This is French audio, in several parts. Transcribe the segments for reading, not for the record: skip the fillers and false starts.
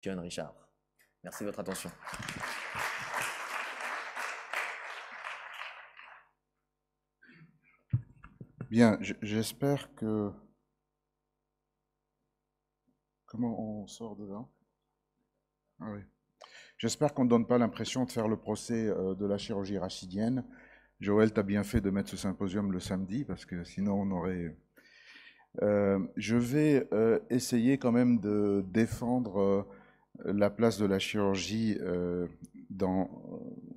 John Richard. Merci de votre attention. Bien, j'espère que... Comment on sort de là? Ah oui. J'espère qu'on ne donne pas l'impression de faire le procès de la chirurgie rachidienne. Joël, tu as bien fait de mettre ce symposium le samedi, parce que sinon on aurait... je vais essayer quand même de défendre la place de la chirurgie dans,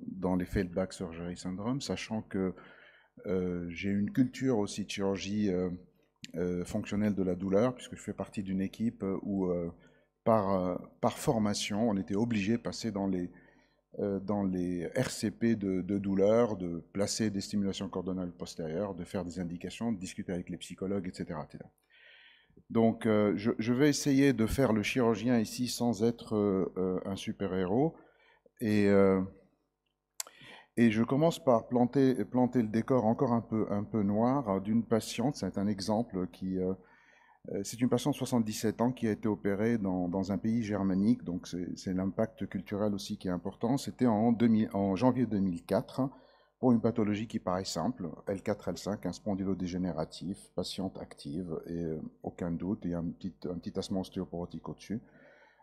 dans les Feldback Surgery Syndrome, sachant que j'ai une culture aussi de chirurgie fonctionnelle de la douleur, puisque je fais partie d'une équipe où, par formation, on était obligé de passer dans les RCP de douleur, de placer des stimulations cordonales postérieures, de faire des indications, de discuter avec les psychologues, etc. etc. Donc, je vais essayer de faire le chirurgien ici sans être un super-héros. Et, euh, et je commence par planter le décor encore un peu noir d'une patiente. C'est un exemple qui... c'est une patiente de 77 ans qui a été opérée dans un pays germanique, donc c'est l'impact culturel aussi qui est important. C'était en janvier 2004 pour une pathologie qui paraît simple, L4-L5, un spondylodégénératif, patiente active et aucun doute, il y a un petit tassement ostéoporotique au-dessus.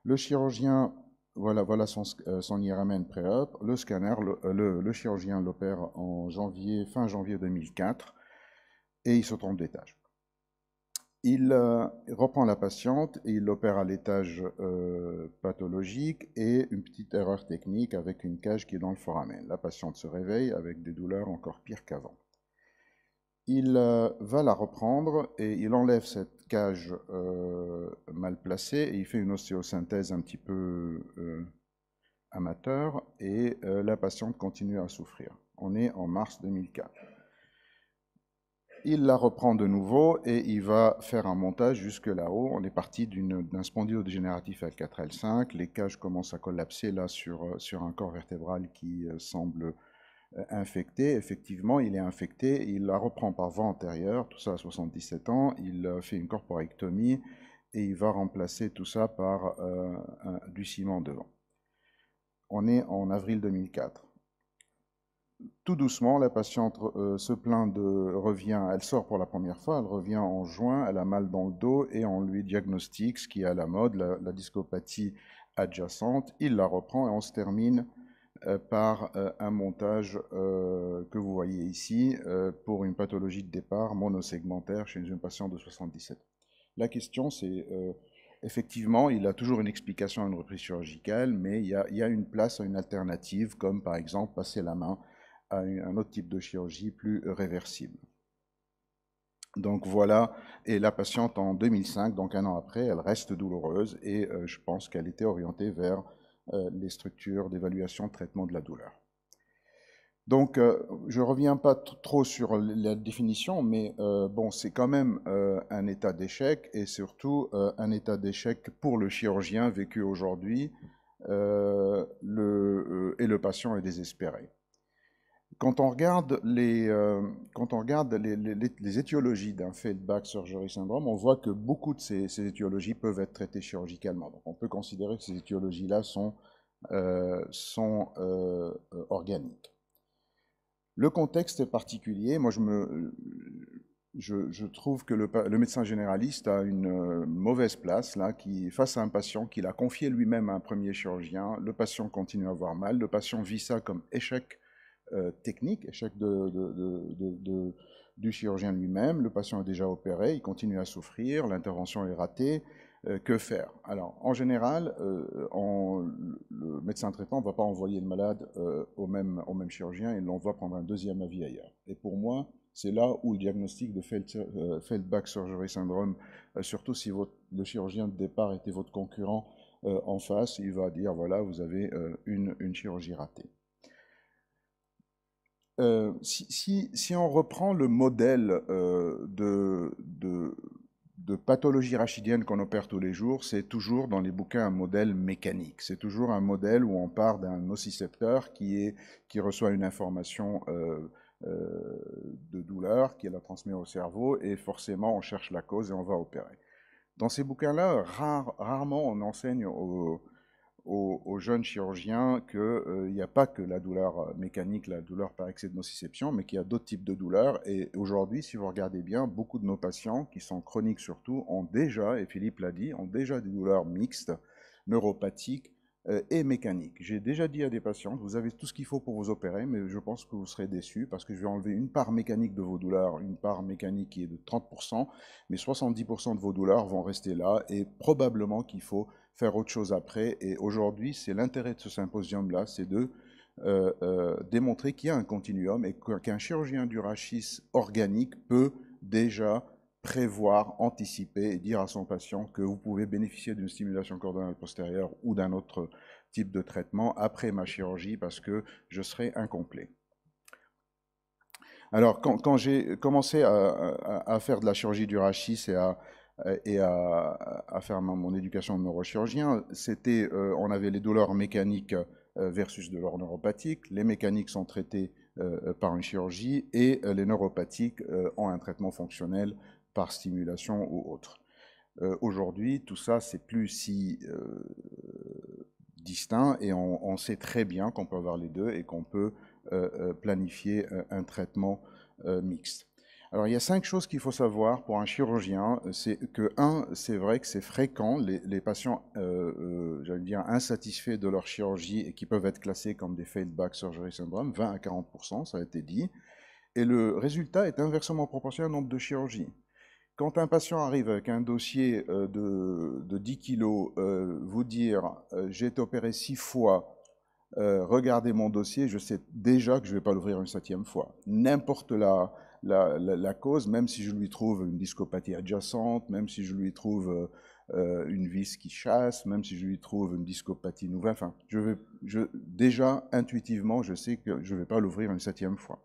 Le chirurgien, voilà son IRMN pré-op. Le scanner, le chirurgien l'opère fin janvier 2004 et il se trompe d'étage. Il reprend la patiente et il l'opère à l'étage pathologique et une petite erreur technique avec une cage qui est dans le foramen. La patiente se réveille avec des douleurs encore pires qu'avant. Il va la reprendre et il enlève cette cage mal placée et il fait une ostéosynthèse un petit peu amateur et la patiente continue à souffrir. On est en mars 2004. Il la reprend de nouveau et il va faire un montage jusque là-haut. On est parti d'un spondylodégénératif L4-L5. Les cages commencent à collapser là sur un corps vertébral qui semble infecté. Effectivement, il est infecté. Il la reprend par voie antérieure, tout ça à 77 ans. Il fait une corporectomie et il va remplacer tout ça par du ciment devant. On est en avril 2004. Tout doucement, la patiente se plaint revient, elle sort pour la première fois, elle revient en juin, elle a mal dans le dos et on lui diagnostique ce qui est à la mode, la discopathie adjacente. Il la reprend et on se termine par un montage que vous voyez ici pour une pathologie de départ monosegmentaire chez une patiente de 77. La question c'est, effectivement, il a toujours une explication à une reprise chirurgicale, mais il y a une place à une alternative, comme par exemple passer la main à un autre type de chirurgie plus réversible. Donc voilà, et la patiente en 2005, donc un an après, elle reste douloureuse et je pense qu'elle était orientée vers les structures d'évaluation de traitement de la douleur. Donc je ne reviens pas trop sur la définition, mais bon, c'est quand même un état d'échec et surtout un état d'échec pour le chirurgien vécu aujourd'hui et le patient est désespéré. Quand on regarde les étiologies d'un Feldback Surgery Syndrome, on voit que beaucoup de ces étiologies peuvent être traitées chirurgicalement. Donc on peut considérer que ces étiologies-là sont organiques. Le contexte est particulier. Moi, je trouve que le médecin généraliste a une mauvaise place là, face à un patient qu'il a confié lui-même à un premier chirurgien. Le patient continue à avoir mal. Le patient vit ça comme échec technique, échec du chirurgien lui-même. Le patient est déjà opéré, il continue à souffrir, l'intervention est ratée. Que faire? Alors, en général, le médecin traitant ne va pas envoyer le malade au même chirurgien, il l'envoie prendre un deuxième avis ailleurs. Et pour moi, c'est là où le diagnostic de Feldback Surgery Syndrome, surtout si le chirurgien de départ était votre concurrent en face, il va dire, voilà, vous avez une chirurgie ratée. Si on reprend le modèle de pathologie rachidienne qu'on opère tous les jours, c'est toujours dans les bouquins un modèle mécanique. C'est toujours un modèle où on part d'un nocicepteur qui reçoit une information de douleur, qui la transmet au cerveau, et forcément on cherche la cause et on va opérer. Dans ces bouquins-là, rarement on enseigne jeunes chirurgiens qu'il n'y a pas que la douleur mécanique, la douleur par excès de nociception, mais qu'il y a d'autres types de douleurs. Et aujourd'hui, si vous regardez bien, beaucoup de nos patients, qui sont chroniques surtout, ont déjà, et Philippe l'a dit, ont déjà des douleurs mixtes, neuropathiques, et mécanique. J'ai déjà dit à des patients, vous avez tout ce qu'il faut pour vous opérer, mais je pense que vous serez déçus parce que je vais enlever une part mécanique de vos douleurs, une part mécanique qui est de 30%, mais 70% de vos douleurs vont rester là et probablement qu'il faut faire autre chose après. Et aujourd'hui, c'est l'intérêt de ce symposium-là, c'est de démontrer qu'il y a un continuum et qu'un chirurgien du rachis organique peut déjà prévoir, anticiper et dire à son patient que vous pouvez bénéficier d'une stimulation cordonale postérieure ou d'un autre type de traitement après ma chirurgie parce que je serai incomplet. Alors, quand j'ai commencé à faire de la chirurgie du rachis et à faire mon éducation de neurochirurgien, on avait les douleurs mécaniques versus de douleurs neuropathiques. Les mécaniques sont traitées par une chirurgie et les neuropathiques ont un traitement fonctionnel par stimulation ou autre. Aujourd'hui, tout ça, c'est plus si distinct et on sait très bien qu'on peut avoir les deux et qu'on peut planifier un traitement mixte. Alors, il y a 5 choses qu'il faut savoir pour un chirurgien. C'est que, c'est vrai que c'est fréquent, les patients, j'allais dire, insatisfaits de leur chirurgie et qui peuvent être classés comme des failed back surgery syndrome, 20 à 40%, ça a été dit. Et le résultat est inversement proportionnel au nombre de chirurgies. Quand un patient arrive avec un dossier de 10 kilos, vous dire j'ai été opéré 6 fois, regardez mon dossier, je sais déjà que je ne vais pas l'ouvrir une 7e fois. N'importe la cause, même si je lui trouve une discopathie adjacente, même si je lui trouve une vis qui chasse, même si je lui trouve une discopathie nouvelle, enfin, déjà intuitivement, je sais que je ne vais pas l'ouvrir une 7e fois.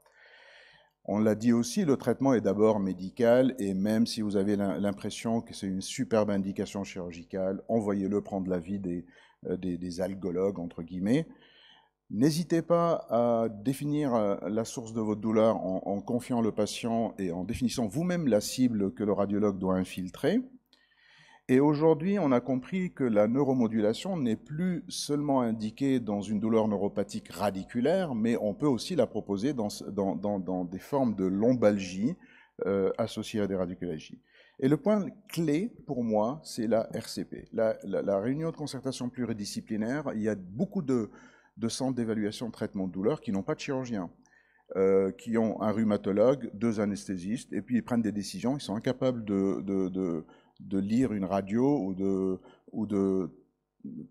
On l'a dit aussi, le traitement est d'abord médical et même si vous avez l'impression que c'est une superbe indication chirurgicale, envoyez-le prendre l'avis des algologues, entre guillemets. N'hésitez pas à définir la source de votre douleur en confiant le patient et en définissant vous-même la cible que le radiologue doit infiltrer. Et aujourd'hui, on a compris que la neuromodulation n'est plus seulement indiquée dans une douleur neuropathique radiculaire, mais on peut aussi la proposer dans des formes de lombalgie associées à des radiculalgies. Et le point clé pour moi, c'est la RCP. La réunion de concertation pluridisciplinaire, il y a beaucoup de centres d'évaluation de traitement de douleur qui n'ont pas de chirurgien. Qui ont un rhumatologue, 2 anesthésistes, et puis ils prennent des décisions, ils sont incapables de lire une radio ou de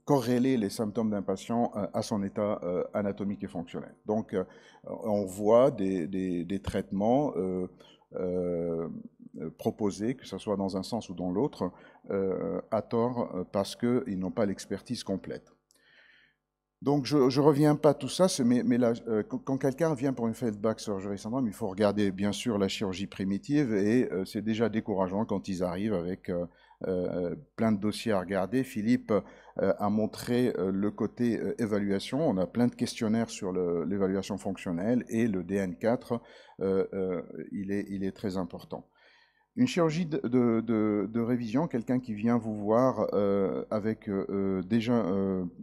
corréler les symptômes d'un patient à son état anatomique et fonctionnel. Donc, on voit des traitements proposés, que ce soit dans un sens ou dans l'autre, à tort parce qu'ils n'ont pas l'expertise complète. Donc, je ne reviens pas à tout ça, mais là, quand quelqu'un vient pour une failed back surgery syndrome, il faut regarder bien sûr la chirurgie primitive et c'est déjà décourageant quand ils arrivent avec plein de dossiers à regarder. Philippe a montré le côté évaluation. On a plein de questionnaires sur l'évaluation fonctionnelle et le DN4, il est très important. Une chirurgie de révision, quelqu'un qui vient vous voir avec déjà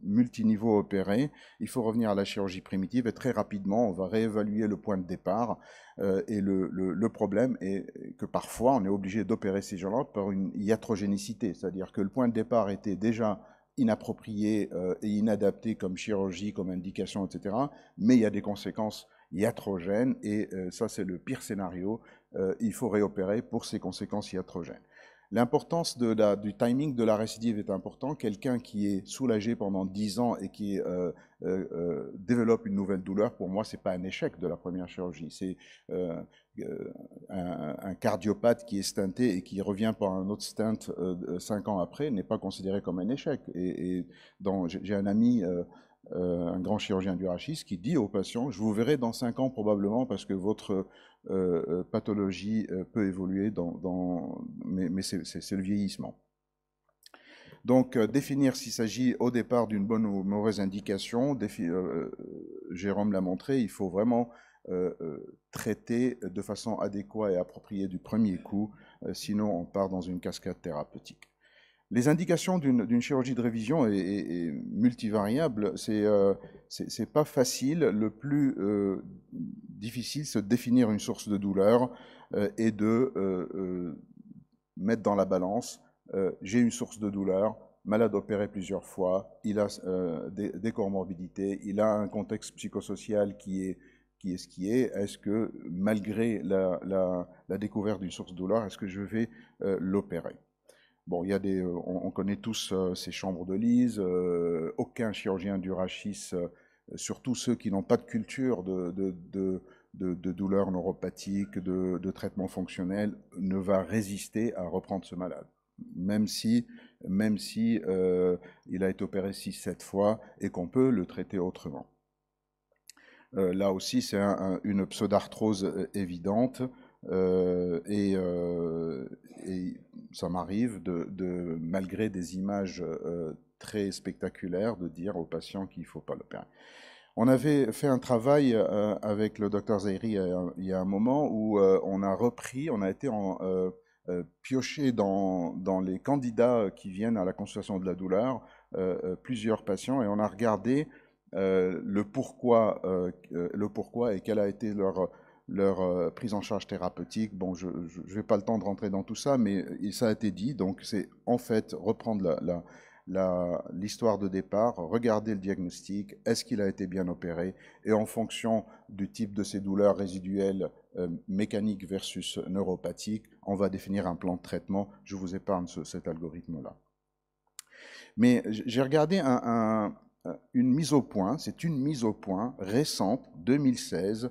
multiniveau opéré, il faut revenir à la chirurgie primitive et très rapidement, on va réévaluer le point de départ. Et le problème est que parfois, on est obligé d'opérer ces gens-là par une iatrogénicité, c'est-à-dire que le point de départ était déjà inapproprié et inadapté comme chirurgie, comme indication, etc. Mais il y a des conséquences iatrogènes et ça, c'est le pire scénario. Il faut réopérer pour ces conséquences iatrogènes. L'importance du timing de la récidive est important. Quelqu'un qui est soulagé pendant 10 ans et qui développe une nouvelle douleur, pour moi, ce n'est pas un échec de la première chirurgie. C'est un cardiopathe qui est stenté et qui revient par un autre stent 5 ans après n'est pas considéré comme un échec. J'ai un ami un grand chirurgien du rachis qui dit aux patients, je vous verrai dans 5 ans probablement parce que votre pathologie peut évoluer, mais c'est le vieillissement. Donc, définir s'il s'agit au départ d'une bonne ou mauvaise indication, Jérôme l'a montré, il faut vraiment traiter de façon adéquate et appropriée du premier coup, sinon on part dans une cascade thérapeutique. Les indications d'une chirurgie de révision est multivariable. C'est pas facile. Le plus difficile, c'est de définir une source de douleur et de mettre dans la balance. J'ai une source de douleur, malade opéré plusieurs fois, il a des comorbidités, il a un contexte psychosocial qui est ce qui est. Est-ce que malgré la découverte d'une source de douleur, est-ce que je vais l'opérer? Bon, il y a on connaît tous ces chambres de Lise. Aucun chirurgien du rachis, surtout ceux qui n'ont pas de culture de douleurs neuropathiques, de traitement fonctionnel, ne va résister à reprendre ce malade. Même si il a été opéré 6-7 fois et qu'on peut le traiter autrement. Là aussi, c'est une pseudarthrose évidente. Et ça m'arrive malgré des images très spectaculaires, de dire aux patients qu'il ne faut pas l'opérer. On avait fait un travail avec le docteur Zairi il y a un moment où on a été pioché dans les candidats qui viennent à la consultation de la douleur, plusieurs patients, et on a regardé le pourquoi et quelle a été leur prise en charge thérapeutique. Bon, je n'ai pas le temps de rentrer dans tout ça, mais ça a été dit. Donc, c'est en fait reprendre l'histoire de départ, regarder le diagnostic, est-ce qu'il a été bien opéré, et en fonction du type de ces douleurs résiduelles mécaniques versus neuropathiques, on va définir un plan de traitement. Je vous épargne cet algorithme-là. Mais j'ai regardé une mise au point, c'est une mise au point récente, 2016.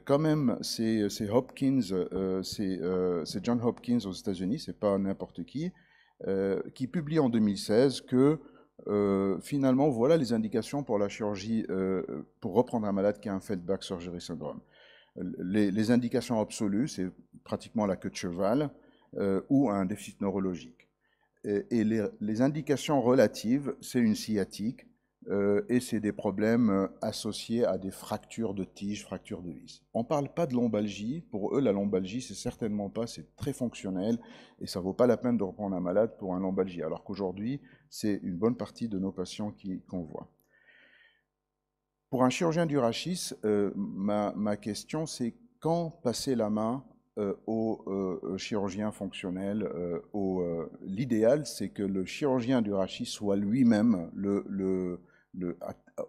Quand même, c'est Hopkins, c'est John Hopkins aux États-Unis, c'est pas n'importe qui publie en 2016 que finalement, voilà les indications pour la chirurgie, pour reprendre un malade qui a un Feldback Surgery Syndrome. Les indications absolues, c'est pratiquement la queue de cheval ou un déficit neurologique. Et les indications relatives, c'est une sciatique et c'est des problèmes associés à des fractures de tige, fractures de vis. On ne parle pas de lombalgie. Pour eux, la lombalgie, c'est certainement pas, c'est très fonctionnel et ça ne vaut pas la peine de reprendre un malade pour un lombalgie. Alors qu'aujourd'hui, c'est une bonne partie de nos patients qu'on voit. Pour un chirurgien du rachis, ma question, c'est quand passer la main au chirurgien fonctionnel. L'idéal, c'est que le chirurgien du rachis soit lui-même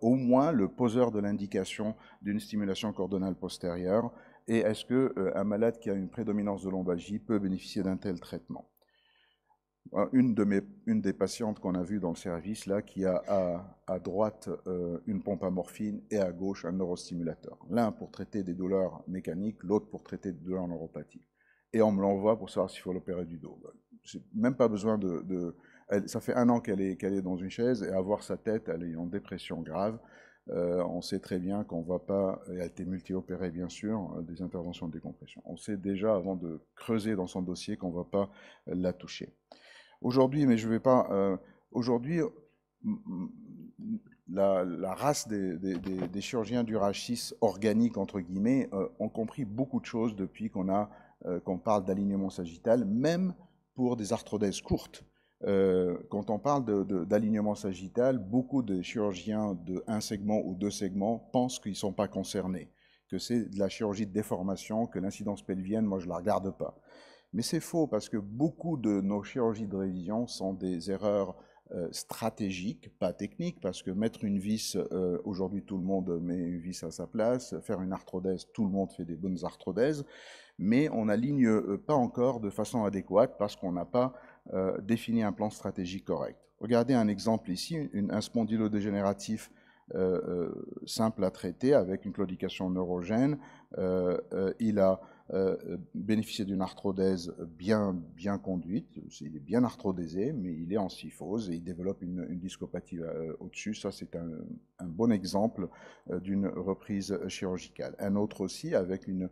au moins le poseur de l'indication d'une stimulation cordonale postérieure. Et est-ce qu'un malade qui a une prédominance de lombalgie peut bénéficier d'un tel traitement? Une des patientes qu'on a vues dans le service, là, qui a à droite une pompe à morphine et à gauche un neurostimulateur. L'un pour traiter des douleurs mécaniques, l'autre pour traiter des douleurs neuropathiques. Et on me l'envoie pour savoir s'il faut l'opérer du dos. J'ai même pas besoin ça fait 1 an qu'elle est dans une chaise, et à voir sa tête, elle est en dépression grave. On sait très bien qu'on ne va pas, elle a été multi-opérée bien sûr, des interventions de décompression. On sait déjà, avant de creuser dans son dossier, qu'on ne va pas la toucher. Aujourd'hui, mais je ne vais pas. Aujourd'hui, la race des chirurgiens du rachis organique, entre guillemets, ont compris beaucoup de choses depuis qu'on parle d'alignement sagittal, même pour des arthrodèses courtes. Quand on parle d'alignement sagittal, beaucoup de chirurgiens de 1 segment ou 2 segments pensent qu'ils ne sont pas concernés, que c'est de la chirurgie de déformation, que l'incidence pelvienne, moi je ne la regarde pas. Mais c'est faux, parce que beaucoup de nos chirurgies de révision sont des erreurs stratégiques, pas techniques, parce que mettre une vis, aujourd'hui tout le monde met une vis à sa place, faire une arthrodèse, tout le monde fait des bonnes arthrodèses, mais on n'aligne pas encore de façon adéquate parce qu'on n'a pas défini un plan stratégique correct. Regardez un exemple ici, un spondylodégénératif simple à traiter avec une claudication neurogène. Il a bénéficié d'une arthrodèse bien conduite, il est bien arthrodésé, mais il est en syphose et il développe une discopathie au-dessus. Ça, c'est un bon exemple d'une reprise chirurgicale. Un autre aussi avec une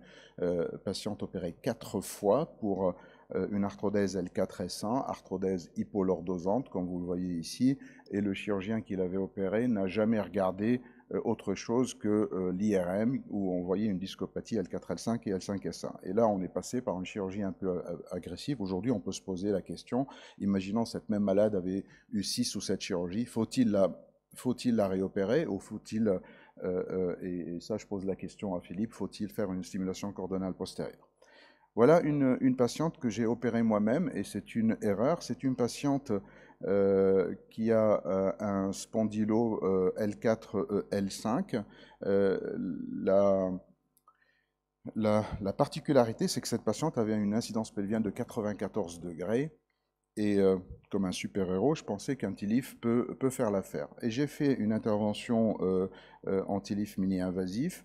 patiente opérée 4 fois pour une arthrodèse L4-S1, arthrodèse hypolordosante, comme vous le voyez ici, et le chirurgien qui l'avait opéré n'a jamais regardé autre chose que l'IRM, où on voyait une discopathie L4-L5 et L5-S1. Et là, on est passé par une chirurgie un peu agressive. Aujourd'hui, on peut se poser la question, imaginons cette même malade avait eu 6 ou 7 chirurgies, faut-il la réopérer ou faut-il, et ça je pose la question à Philippe, faut-il faire une stimulation cordonale postérieure? Voilà une patiente que j'ai opérée moi-même, et c'est une erreur. C'est une patiente qui a un spondylo L4-L5. La particularité, c'est que cette patiente avait une incidence pelvienne de 94 degrés. Et comme un super-héros, je pensais qu'un TILIF peut faire l'affaire. Et j'ai fait une intervention en TILIF mini-invasif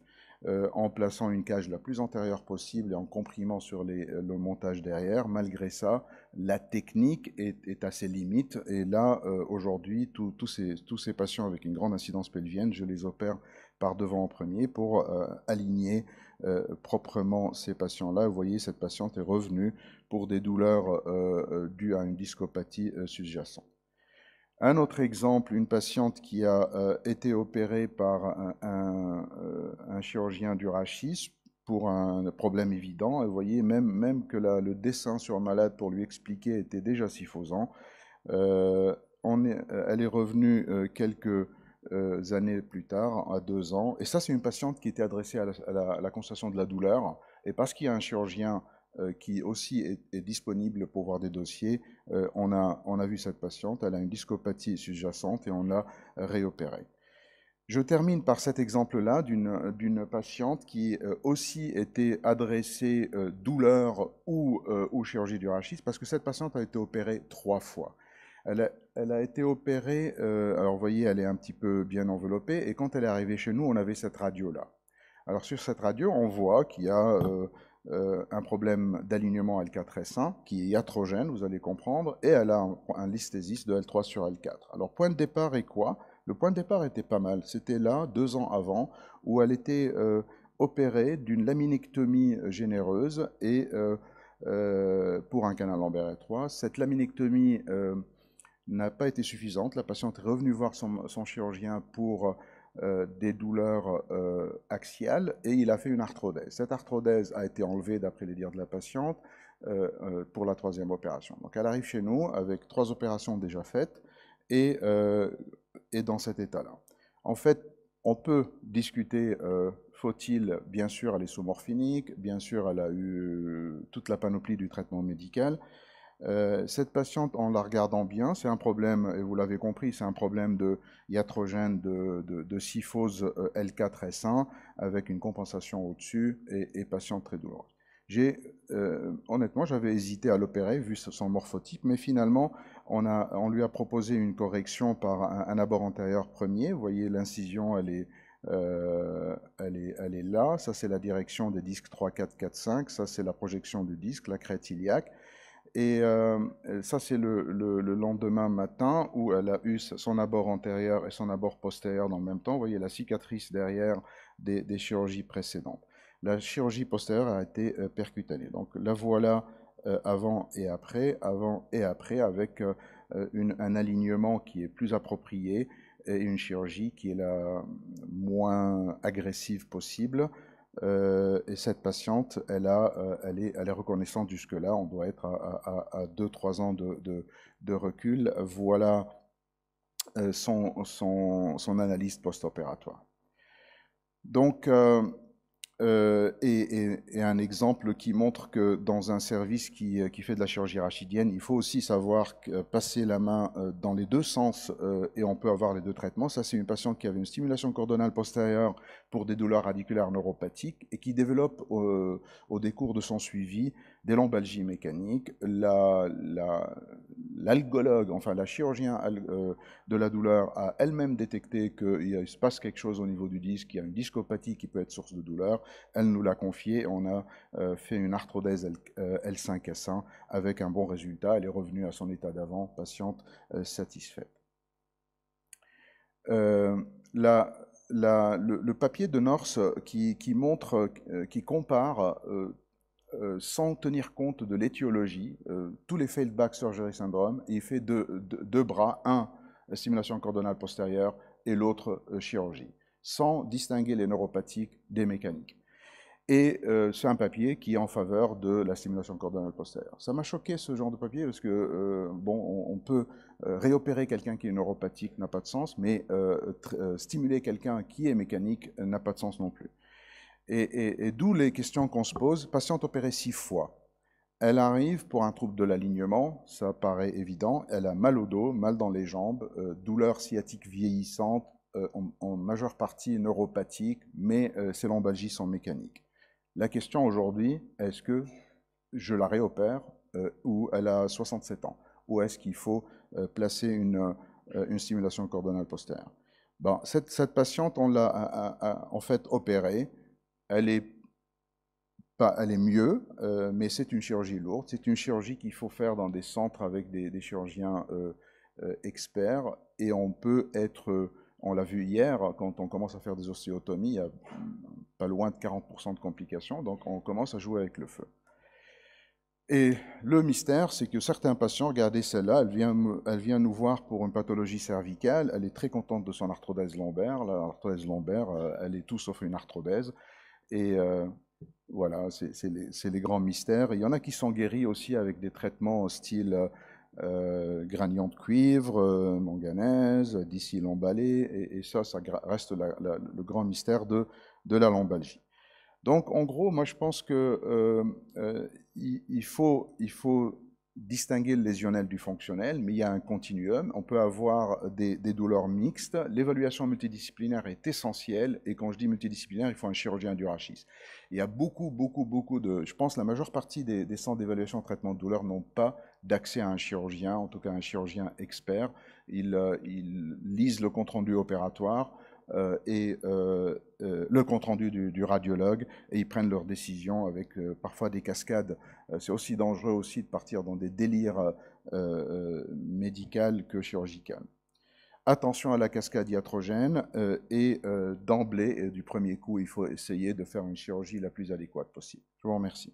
en plaçant une cage la plus antérieure possible et en comprimant sur le montage derrière. Malgré ça, la technique est à ses limites. Et là, aujourd'hui, tous ces patients avec une grande incidence pelvienne, je les opère par devant en premier pour aligner proprement ces patients-là. Vous voyez, cette patiente est revenue pour des douleurs dues à une discopathie sous-jacente. Un autre exemple, une patiente qui a été opérée par un chirurgien du rachis pour un problème évident. Vous voyez, même que le dessin sur le malade pour lui expliquer était déjà suffisant. Elle est revenue quelques années plus tard, à 2 ans. Et ça, c'est une patiente qui était adressée à la constatation de la douleur. Et parce qu'il y a un chirurgien qui aussi est disponible pour voir des dossiers, on a vu cette patiente, elle a une discopathie sous-jacente et on l'a réopérée. Je termine par cet exemple-là d'une patiente qui aussi était adressée douleur ou chirurgie du rachis, parce que cette patiente a été opérée 3 fois. Elle a été opérée, alors vous voyez, elle est un petit peu bien enveloppée, et quand elle est arrivée chez nous, on avait cette radio-là. Alors sur cette radio, on voit qu'il y a un problème d'alignement L4-S1 qui est iatrogène, vous allez comprendre, et elle a un listhésis de L3 sur L4. Alors point de départ est quoi? Le point de départ était pas mal. C'était là, 2 ans avant, où elle était opérée d'une laminectomie généreuse et pour un canal lombaire étroit. Cette laminectomie n'a pas été suffisante. La patiente est revenue voir son chirurgien pour des douleurs axiales et il a fait une arthrodèse. Cette arthrodèse a été enlevée d'après les dires de la patiente pour la 3e opération. Donc elle arrive chez nous avec 3 opérations déjà faites et dans cet état-là. En fait, on peut discuter, faut-il, bien sûr, elle est sous-morphinique, bien sûr, elle a eu toute la panoplie du traitement médical. Cette patiente, en la regardant bien, c'est un problème, et vous l'avez compris, c'est un problème de iatrogène de syphose L4-S1 avec une compensation au-dessus et patiente très douloureuse. Honnêtement, j'avais hésité à l'opérer vu son morphotype, mais finalement, on lui a proposé une correction par un abord antérieur premier. Vous voyez, l'incision, elle est là. Ça, c'est la direction des disques 3, 4, 4, 5. Ça, c'est la projection du disque, la crête iliaque. Et ça, c'est le lendemain matin où elle a eu son abord antérieur et son abord postérieur dans le même temps. Vous voyez la cicatrice derrière des chirurgies précédentes. La chirurgie postérieure a été percutanée. Donc la voilà avant et après avec un alignement qui est plus approprié et une chirurgie qui est la moins agressive possible. Et cette patiente, elle est reconnaissante jusque-là. On doit être à 2-3 ans de recul. Voilà son analyse post-opératoire. Donc, et un exemple qui montre que dans un service qui fait de la chirurgie rachidienne, il faut aussi savoir passer la main dans les 2 sens et on peut avoir les 2 traitements. Ça, c'est une patiente qui avait une stimulation cordonale postérieure pour des douleurs radiculaires neuropathiques et qui développe au décours de son suivi des lombalgies mécaniques. L'algologue, enfin la chirurgien de la douleur a elle-même détecté qu'il se passe quelque chose au niveau du disque, qu'il y a une discopathie qui peut être source de douleur. Elle nous l'a confié, on a fait une arthrodèse L5-S1 avec un bon résultat. Elle est revenue à son état d'avant, patiente satisfaite. Le papier de Norse qui montre, qui compare sans tenir compte de l'étiologie, tous les failed back surgery syndrome, et il fait deux bras, un stimulation cordonale postérieure et l'autre chirurgie, sans distinguer les neuropathiques des mécaniques. Et c'est un papier qui est en faveur de la stimulation cordonale postérieure. Ça m'a choqué ce genre de papier parce que, bon, on peut réopérer quelqu'un qui est neuropathique, n'a pas de sens, mais stimuler quelqu'un qui est mécanique n'a pas de sens non plus. Et d'où les questions qu'on se pose. Patiente opérée 6 fois. Elle arrive pour un trouble de l'alignement, ça paraît évident. Elle a mal au dos, mal dans les jambes, douleur sciatique vieillissante, en majeure partie neuropathique, mais ces lombalgies sont mécaniques. La question aujourd'hui, est-ce que je la réopère ou elle a 67 ans? Ou est-ce qu'il faut placer une stimulation cordonale postérieure? Bon, cette patiente, on l'a en fait opérée. Elle est mieux, mais c'est une chirurgie lourde. C'est une chirurgie qu'il faut faire dans des centres avec des chirurgiens experts. Et on peut être, on l'a vu hier, quand on commence à faire des ostéotomies, il y a pas loin de 40% de complications. Donc on commence à jouer avec le feu. Et le mystère, c'est que certains patients, regardez celle-là, elle vient nous voir pour une pathologie cervicale. Elle est très contente de son arthrodèse lombaire. L'arthrodèse lombaire, elle est tout sauf une arthrodèse. Et voilà, c'est les grands mystères. Il y en a qui sont guéris aussi avec des traitements style granion de cuivre, manganèse, d'ici lombalée, et ça reste le grand mystère de la lombalgie. Donc, en gros, moi, je pense que il faut distinguer le lésionnel du fonctionnel, mais il y a un continuum. On peut avoir des douleurs mixtes. L'évaluation multidisciplinaire est essentielle, et quand je dis multidisciplinaire, il faut un chirurgien du rachis. Il y a beaucoup de... Je pense que la majeure partie des centres d'évaluation de traitement de douleur n'ont pas d'accès à un chirurgien, en tout cas un chirurgien expert. Ils lisent le compte-rendu opératoire, et le compte-rendu du radiologue, et ils prennent leurs décisions avec parfois des cascades. C'est aussi dangereux aussi de partir dans des délires médicaux que chirurgicaux. Attention à la cascade iatrogène, et d'emblée, du premier coup, il faut essayer de faire une chirurgie la plus adéquate possible. Je vous remercie.